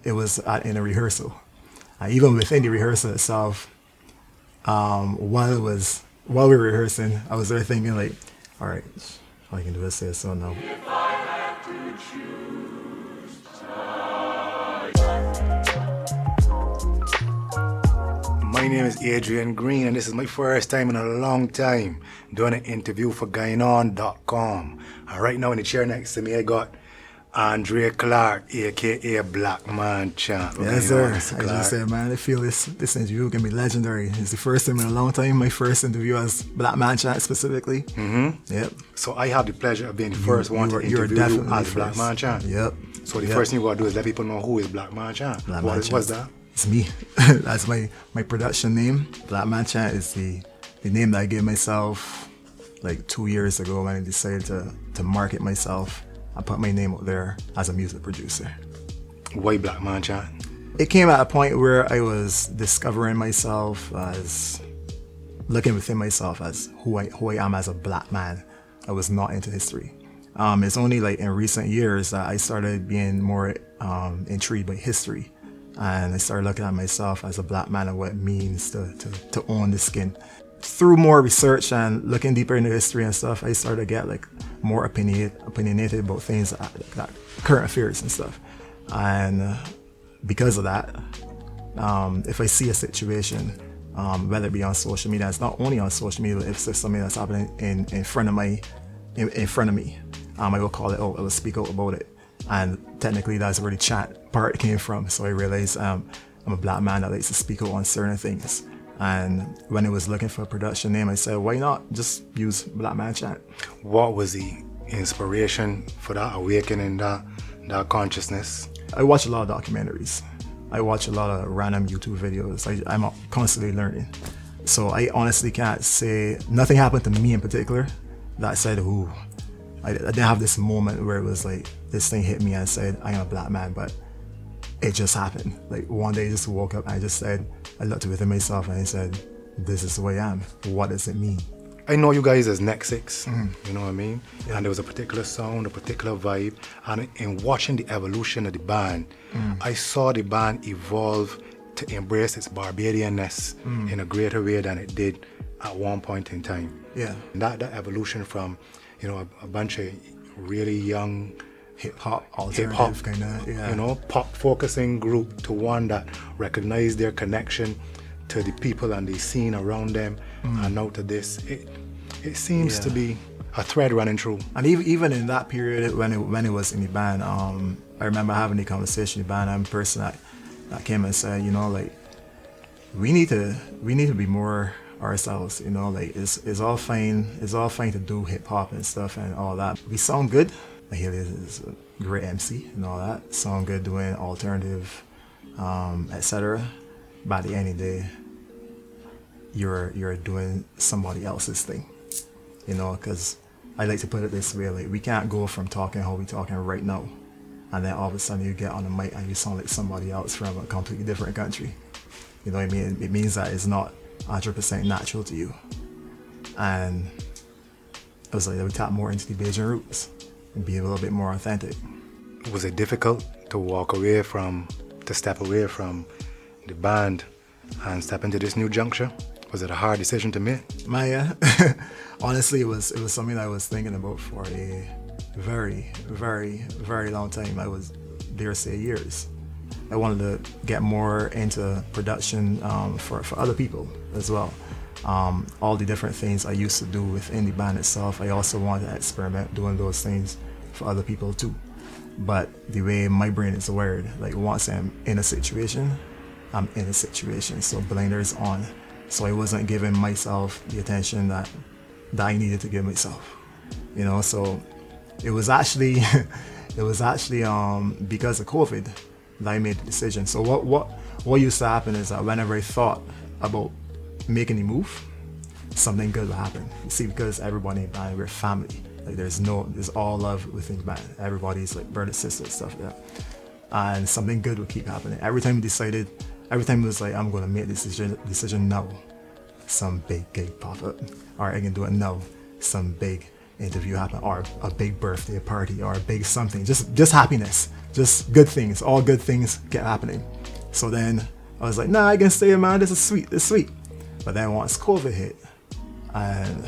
it was in a rehearsal. Even within the rehearsal itself, while we were rehearsing, I was there thinking like, all right, all I can do is say so now. If I had to choose My name is Adrian Green, and this is my first time in a long time doing an interview for GineOn.com. And right now in the chair next to me, I got Clarke, aka Black Man Chant. Yes, sir. I just said, man, I feel this interview can be legendary. It's the first time in a long time, my first interview as Black Man Chant specifically. Mm-hmm. Yep. So I have the pleasure of being the first one to interview you as Black Man Chant. Yep. So the first thing you got to do is let people know who is Black Man Chant. What's that? It's me. That's my production name. Black Man Chant is the name that I gave myself like 2 years ago when I decided to market myself. I put my name out there as a music producer. Why Black Man Chant? It came at a point where I was discovering myself, as looking within myself as who I am as a black man. I was not into history. It's only like in recent years that I started being more intrigued by history. And I started looking at myself as a black man and what it means to own the skin. Through more research and looking deeper into history and stuff, I started to get like more opinionated about things that current affairs and stuff. And because of that, if I see a situation, whether it be on social media, it's not only on social media, but if there's something that's happening in front of me, I will call it out. I will speak out about it. And technically, that's where the chant part came from. So I realized I'm a black man that likes to speak out on certain things. And when I was looking for a production name, I said, why not just use Black Man Chant? What was the inspiration for that awakening, that consciousness? I watch a lot of documentaries. I watch a lot of random YouTube videos. I'm constantly learning. So I honestly can't say, nothing happened to me in particular that said, ooh, I didn't have this moment where it was like, this thing hit me and I said, I am a black man, but it just happened. Like one day I just woke up and I just said, I looked within myself and I said, this is who I am. What does it mean? I know you guys as Nexcyx, you know what I mean? Yeah. And there was a particular sound, a particular vibe. And in watching the evolution of the band, I saw the band evolve to embrace its Barbadianness in a greater way than it did at one point in time. Yeah. And that evolution from, you know, a bunch of really young hip-hop, alternative kind of, yeah. You know, pop-focusing group to one that recognized their connection to the people and the scene around them, and now to this, it seems to be a thread running through. And even in that period when it was in the band, I remember having the conversation in the band. I'm a person that came and said, you know, like we need to be more ourselves. You know, like it's all fine to do hip-hop and stuff and all that. We sound good. He is a great MC and all that. Sound good doing alternative, etc. By the end of the day, you're doing somebody else's thing, you know. Because I like to put it this way: like we can't go from talking how we talking right now, and then all of a sudden you get on the mic and you sound like somebody else from a completely different country. You know what I mean? It means that it's not 100% natural to you. And I was like, we tap more into the Bajan roots and be a little bit more authentic. Was it difficult to step away from the band and step into this new juncture? Was it a hard decision to make? Honestly, it was something I was thinking about for a very, very, very long time. I was, dare say, years. I wanted to get more into production for other people as well. All the different things I used to do within the band itself, I also wanted to experiment doing those things for other people too. But the way my brain is wired, like once I'm in a situation, I'm in a situation, so blinders on. So I wasn't giving myself the attention that I needed to give myself, you know. So it was actually because of COVID that I made the decision. So what used to happen is that whenever I thought about making the move, something good would happen. You see, because everybody in the band, we're family. Like there's all love within the band. Everybody's like brother, sister, stuff like that. And something good would keep happening. Every time it was like, I'm gonna make this decision now, some big gig pop up. Or I can do it now, some big interview happen, or a big birthday party, or a big something, just happiness, just good things, all good things kept happening. So then I was like, nah, I can stay, man, this is sweet. But then once COVID hit, and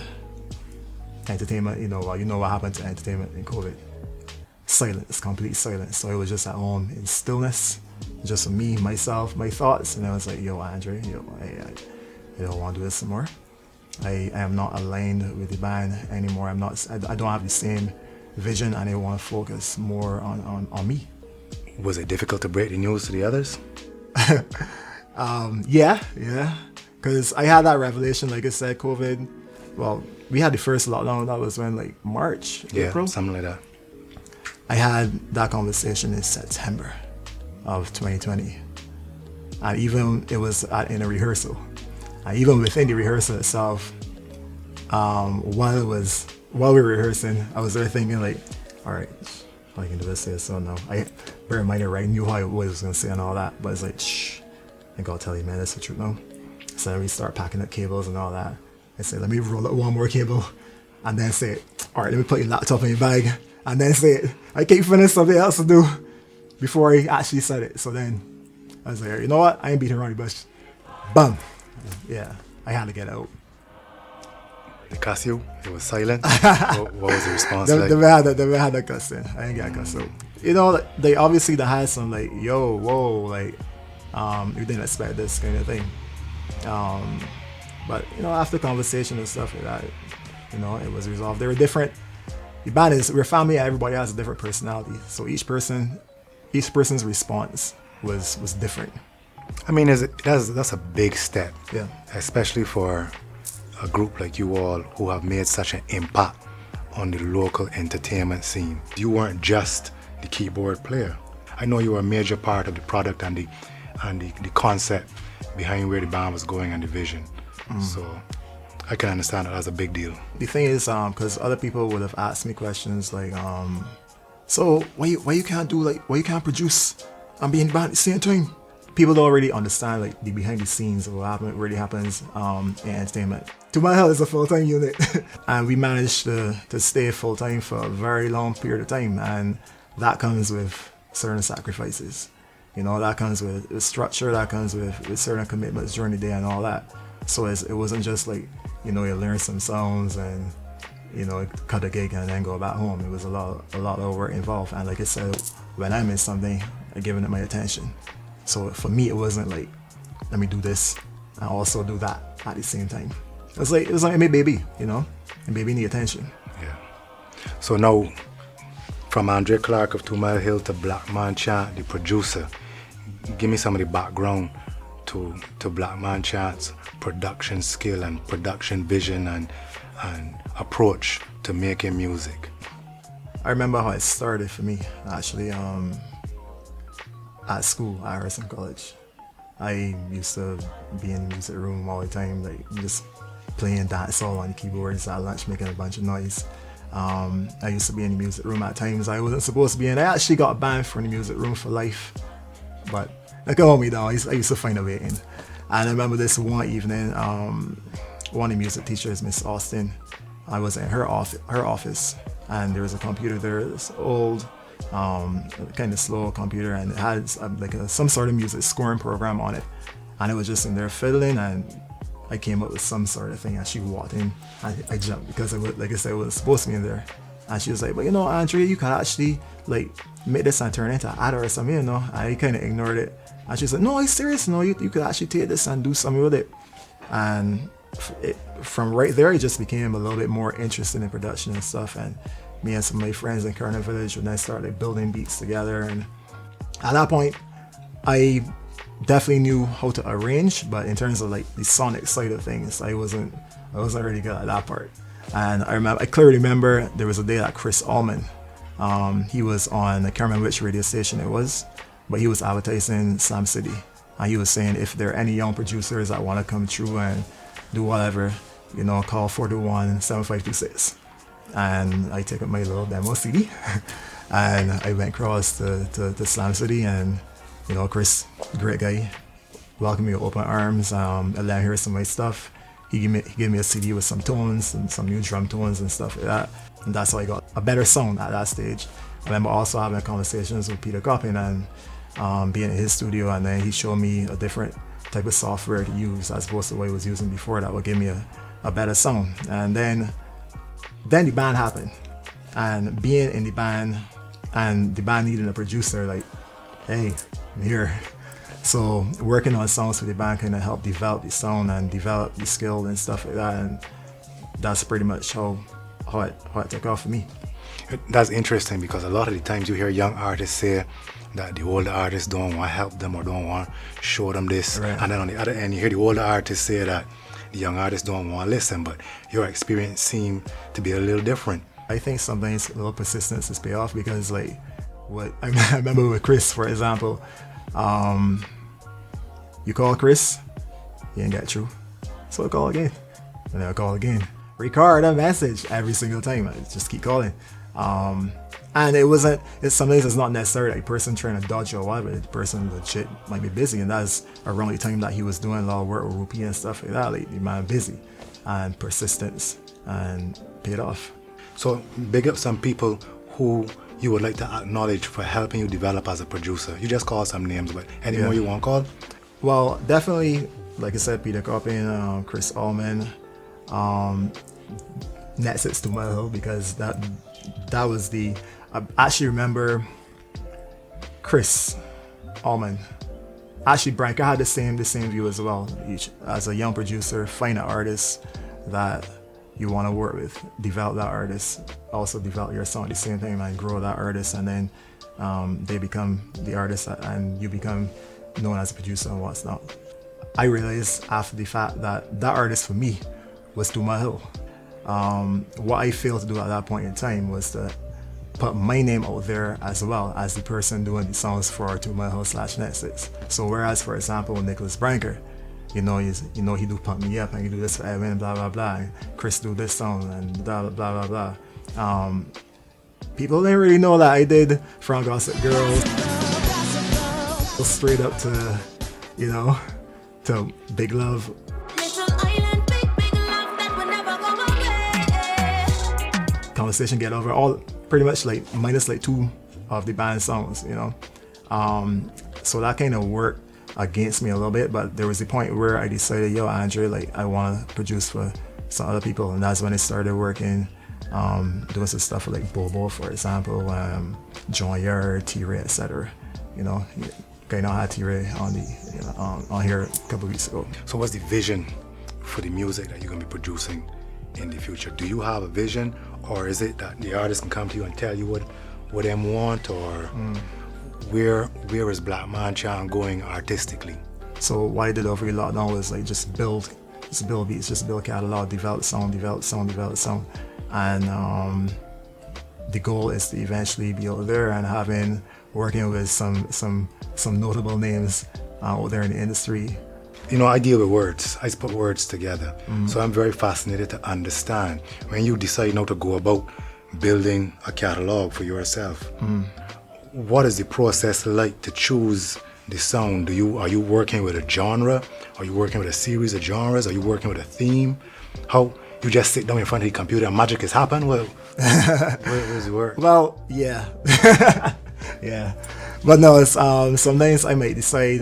entertainment, you know what happened to entertainment in COVID? Silence, complete silence. So it was just at home in stillness, just me, myself, my thoughts. And I was like, yo, Andre, I don't want to do this anymore. I am not aligned with the band anymore. I don't have the same vision, and I want to focus more on me. Was it difficult to break the news to the others? Yeah. Because I had that revelation, like I said, COVID. Well, we had the first lockdown. That was when, like, March, April? Something like that. I had that conversation in September of 2020. And even it was in a rehearsal. And even within the rehearsal itself, while we were rehearsing, I was there thinking, like, all right, I can do this, so now. I bear in mind, I knew how I was going to say and all that, but it's like, shh, I gotta tell you, man, that's the truth now. So then we start packing up cables and all that. I say, let me roll up one more cable, and then say, all right, let me put your laptop in your bag, and then say it. I can't finish something else to do before I actually said it. So then I was like, you know what? I ain't beating around the bush. Bam. Yeah, I had to get out. They cuss you? It was silent? What was the response like? They had that cussing. I ain't got cussed out. You know, they obviously had some, like, yo, whoa, like, you didn't expect this kind of thing. But, you know, after conversation and stuff like that, you know, it was resolved. They were different. The band is, we're family, and everybody has a different personality. So each person's response was different. I mean, that's a big step. Yeah. Especially for a group like you all who have made such an impact on the local entertainment scene. You weren't just the keyboard player. I know you were a major part of the product and the concept behind where the band was going and the vision. So I can understand that as a big deal. The thing is, because other people would have asked me questions like, so why you can't produce and be in the band at the same time? People don't really understand, like, the behind the scenes of what really happens in entertainment. To My Hell is a full-time unit, and we managed to stay full-time for a very long period of time, and that comes with certain sacrifices. You know, that comes with structure, that comes with certain commitments during the day and all that. So it wasn't just like, you know, you learn some songs and, you know, cut a gig and then go back home. It was a lot of work involved, and like I said, when I miss something, I give it my attention. So for me, it wasn't like, let me do this and also do that at the same time. It was like my baby, you know, and baby need attention. Yeah. So now, from Andre Clarke of 2 Mile Hill to Black Man Chant, the producer, give me some of the background to Black Man Chant's production skill and production vision and approach to making music. I remember how it started for me, actually. At school, at Harrison College, I used to be in the music room all the time, like just playing dancehall on the keyboards at lunch, making a bunch of noise. I used to be in the music room at times I wasn't supposed to be in. I actually got banned from the music room for life, but like, hold me down. I used to find a way in. And I remember this one evening, one of the music teachers, Miss Austin, I was in her office, and there was a computer there, this old, kind of slow computer, and it had some sort of music scoring program on it, and it was just in there fiddling, and I came up with some sort of thing, and she walked in, and I jumped because it was, like I said, it was supposed to be in there, and she was like, but you know, Andre, you could actually like make this and turn it into an ad or something, you know. I kind of ignored it, and she said, no, I'm serious, no, you could actually take this and do something with it. And from right there, it just became a little bit more interested in production and stuff, and me and some of my friends in Kernel Village would then start like building beats together. And at that point, I definitely knew how to arrange, but in terms of like the sonic side of things, I wasn't really good at that part. And I clearly remember there was a day that Chris Allman, he was on, I can't remember which radio station it was, but he was advertising Slam City, and he was saying if there are any young producers that want to come through and do whatever, you know, call 421-7526. And I took up my little demo CD and I went across to Slam City, and, you know, Chris, great guy, welcomed me with open arms. I let him hear some of my stuff. he gave me a CD with some tones and some new drum tones and stuff like that. And that's how I got a better sound at that stage. I remember also having conversations with Peter Coppin and being in his studio, and then he showed me a different type of software to use as opposed to what he was using before that would give me a better sound. And then the band happened, and being in the band and the band needing a producer, like, hey, I'm here. So working on songs for the band kind of helped develop the sound and develop the skill and stuff like that, and that's pretty much how it took off for me. That's interesting, because a lot of the times you hear young artists say that the older artists don't want to help them or don't want to show them this. Right. And then on the other end, you hear the older artists say that the young artists don't want to listen, but your experience seemed to be a little different. I think sometimes a little persistence is pay off, because like what I remember with Chris, for example, you call Chris, you ain't get through, so I call again, and then I call again. Record a message every single time. I just keep calling. And it's sometimes it's not necessarily like a person trying to dodge or whatever. The person legit might be busy, and that's around the time that he was doing a lot of work with Rupee and stuff like that. Like, the man busy, and persistence, and paid off. So big up some people who you would like to acknowledge for helping you develop as a producer. You just call some names, but any more you want to call? Well, definitely, like I said, Peter Coppin, Chris Allman, Nexcyx to my hill, because that was the. I actually remember Chris Allman. Actually, Branker had the same view as well. As a young producer, find an artist that you want to work with, develop that artist, also develop your song at the same time, and grow that artist, and then they become the artist, and you become known as a producer and what's not. I realized after the fact that artist for me was To My Hill. What I failed to do at that point in time was to put my name out there as well as the person doing the songs for To My Hill / Nexcyx. So whereas, for example, with Nicholas Branker, he do Pump Me Up, and he do this for Edwin, blah blah blah, and Chris do this song, and blah blah blah blah. People didn't really know that I did From Gossip Girl straight up to, to Big Love. Conversation Get Over, all pretty much like minus like 2 of the band songs, so that kind of worked against me a little bit, but there was a point where I decided, Andre, like, I want to produce for some other people, and that's when I started working, doing some stuff for like Bobo, for example, John Yard, T-Ray, etc. GineOn had T-Ray on here a couple of weeks ago. So what's the vision for the music that you're going to be producing in the future? Do you have a vision, or is it that the artist can come to you and tell you what they want, or where is Black Man Chant going artistically? So what I did over the lockdown was like just build beats, just build catalog, develop song, and the goal is to eventually be out there and working with some notable names out there in the industry. I deal with words. I put words together. So I'm very fascinated to understand when you decide to go about building a catalog for yourself. What is the process like to choose the sound? Are you working with a genre? Are you working with a series of genres? Are you working with a theme? How you just sit down in front of the computer and magic has happened? Well, where's the work? Well, yeah. Yeah. But no, it's sometimes I might decide,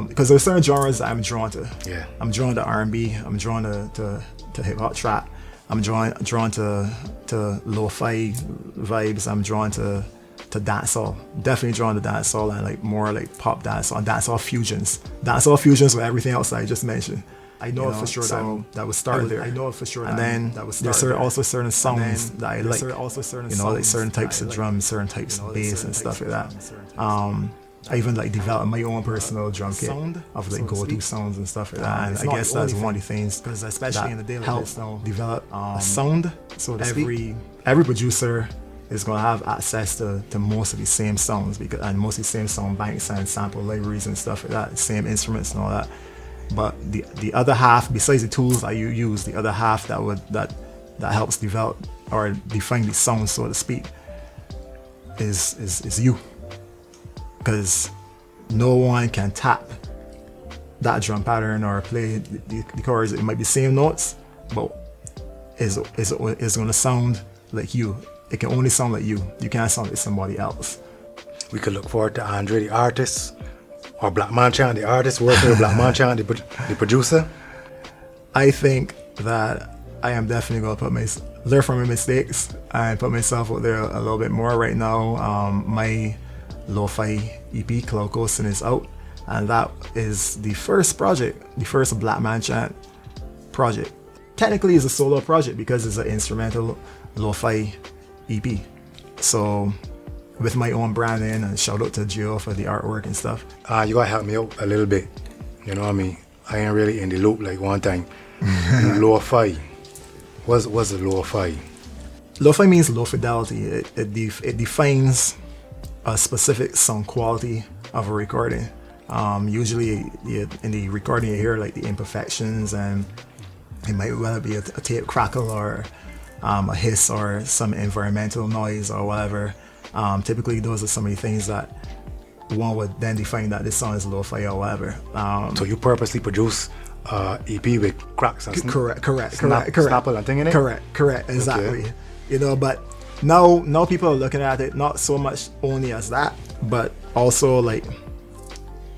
because there's certain genres that I'm drawn to. Yeah. I'm drawn to R&B, I'm drawn to hip hop trap, I'm drawn to lo-fi vibes, I'm drawn to dancehall. Definitely drawn to dancehall, and like more like pop dancehall and dancehall fusions. Dancehall fusions with everything else that I just mentioned. I know for sure that would start there. I know for sure. And then there's also certain songs that I like. Like certain types of drums, certain types of bass and stuff like that. I even like developed my own personal drum kit of like go-to sounds and stuff like that. And I guess that's one of the things, because especially in the daily help develop a sound. So every producer is gonna have access to most of the same sounds, and most of the same sound banks and sample libraries and stuff like that, same instruments and all that. But the other half, besides the tools that you use, the other half that helps develop or define the sound, so to speak, is you. Because no one can tap that drum pattern or play the chords. It might be same notes, but is going to sound like you. It can only sound like you. You can't sound like somebody else. We could look forward to Andre, the artist, or Black Man Chant, the artist, working with Black Man Chant, the producer. I think that I am definitely going to learn from my mistakes and put myself out there a little bit more right now. My lo-fi EP, Cloud Coasting, is out, and that is the first project, the first Black Man Chant project. Technically, it's a solo project because it's an instrumental lo-fi EP. So, with my own branding, and shout out to Gio for the artwork and stuff. You gotta help me out a little bit. You know what I mean? I ain't really in the loop like one time. Lo-fi. What's a lo-fi? Lo-fi means low fidelity. It defines a specific sound quality of a recording. Usually in the recording you hear like the imperfections, and it might well be a tape crackle or a hiss or some environmental noise or whatever. Typically those are some of the things that one would then define that this song is lo-fi or whatever. So you purposely produce EP with cracks and correct, snapple and thing in it? Correct, exactly. Okay. You know, but now people are looking at it not so much only as that, but also like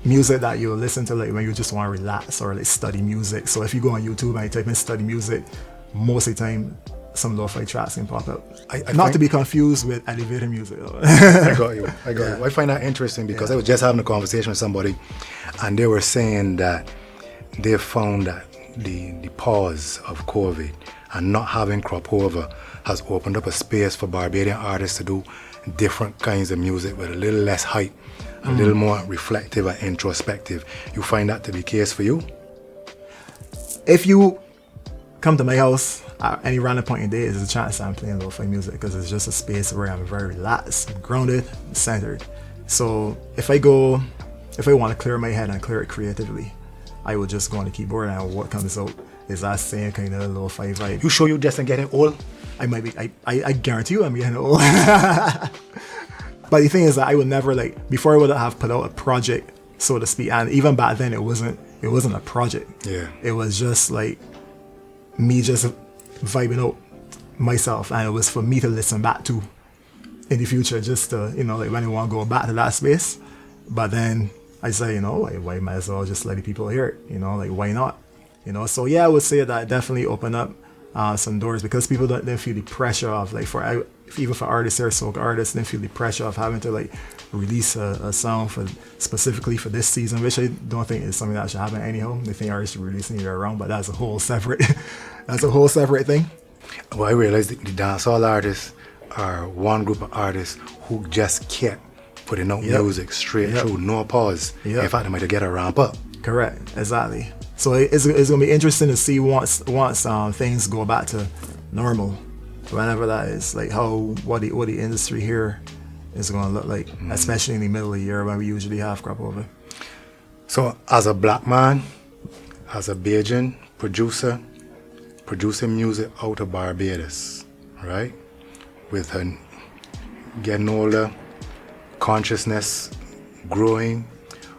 music that you listen to like when you just want to relax or like study music. So if you go on YouTube and you type in study music, most of the time some lo-fi tracks can pop up. Not to be confused with elevator music. I got you. I find that interesting because I was just having a conversation with somebody, and they were saying that they found that the pause of COVID and not having crop over has opened up a space for Barbadian artists to do different kinds of music with a little less hype, a little more reflective and introspective. You find that to be the case for you? If you come to my house at any random point in the day, there's a chance I'm playing lo-fi music because it's just a space where I'm very relaxed, grounded, centered. So if I want to clear my head and clear it creatively, I will just go on the keyboard and what comes out is that same kind of lo-fi vibe. You sure you just ain't getting old? I might be. I guarantee you I'm getting old. But the thing is that I would never before I would have put out a project, so to speak, and even back then it wasn't a project. Yeah. It was just like me just vibing out myself, and it was for me to listen back to in the future, just to, when I want to go back to that space. But then I say, why might as well just let the people hear it, why not? So yeah, I would say that it definitely opened up some doors because people don't feel the pressure of even for artists or soca artists, didn't feel the pressure of having to release a song specifically for this season, which I don't think is something that should happen anyhow. They think artists should release it year round, but that's a whole separate thing. Well, I realized that the dancehall artists are one group of artists who just kept putting out music straight through, no pause. In fact, they might get a ramp up. Correct, exactly. So it's going to be interesting to see once things go back to normal, whenever that is, what the industry here is going to look like, especially in the middle of the year when we usually have crop over. So as a black man, as a Bajan producer, producing music out of Barbados, right? With her getting older, consciousness growing,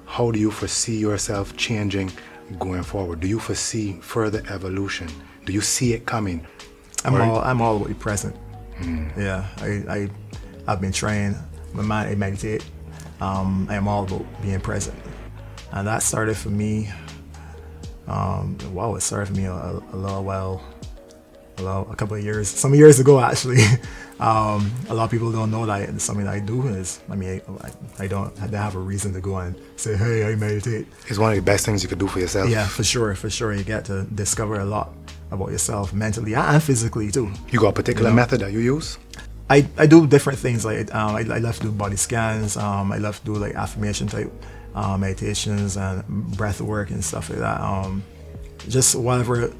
how do you foresee yourself changing going forward? Do you foresee further evolution? Do you see it coming? I'm all about the present. Yeah, I've been trained. My mind, I meditate. I am all about being present, and that started for me. It started for me a couple of years, some years ago actually. A lot of people don't know that it's something that I do. I don't have a reason to go and say, hey, I meditate. It's one of the best things you could do for yourself. Yeah, for sure. You get to discover a lot about yourself mentally and physically too. You got a particular method that you use? I do different things. I love to do body scans. I love to do affirmation type meditations and breath work and stuff like that. Just whatever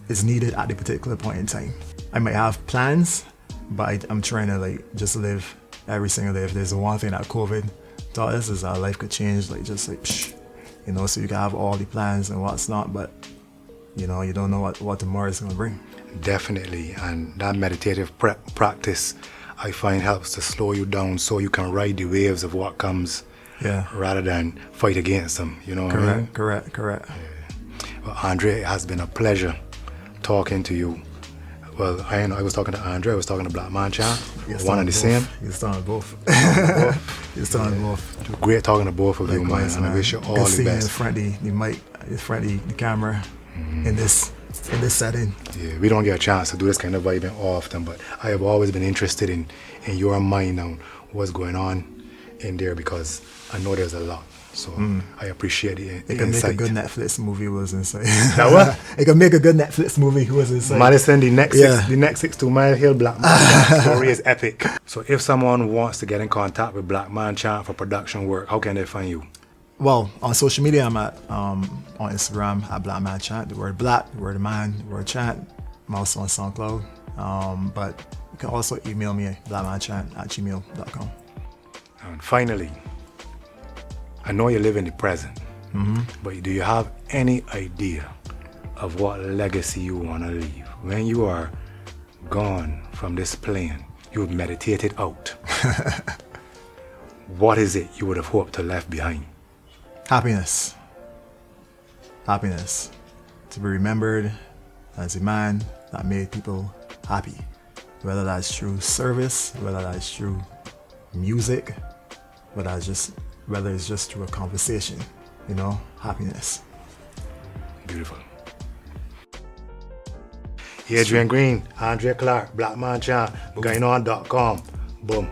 is needed at the particular point in time. I might have plans, but I'm trying to just live every single day. If there's one thing that COVID taught us is that life could change, so you can have all the plans and what's not, but you don't know what tomorrow is going to bring. Definitely, and that meditative practice I find helps to slow you down so you can ride the waves of what comes Yeah. rather than fight against them. You know what I mean? Correct. Well, Andre, it has been a pleasure talking to you. Well, I was talking to Andre, I was talking to Black Man Chant, one and the same. He's done both. He's done both. Great talking to both of you, man. Likewise, And I wish you all Good the seeing best. in front of the mic, in front of the camera, in this setting. Yeah, we don't get a chance to do this kind of vibing often, but I have always been interested in your mind on what's going on in there because I know there's a lot. So I appreciate the It could make insight. a good Netflix movie. Was insane. Now what? It could make a good Netflix movie. Was insane. Madison, the Nexcyx, Yeah. the Nexcyx to Mile Hill Black Man Chant story is epic. So if someone wants to get in contact with Black Man Chant for production work, how can they find you? Well, on social media, I'm at on Instagram at Black Man Chant. The word Black, the word Man, the word Chant. I'm also on SoundCloud. But you can also email me blackmanchant@gmail.com. And finally, I know you live in the present, but do you have any idea of what legacy you want to leave? When you are gone from this plane, you've meditated out. What is it you would have hoped to left behind? Happiness. To be remembered as a man that made people happy. Whether that's through service, whether that's through music, whether it's just through a conversation, happiness. Beautiful. Adrian Green, Andre Clarke, Black Man Chant, GineOn.com. Boom.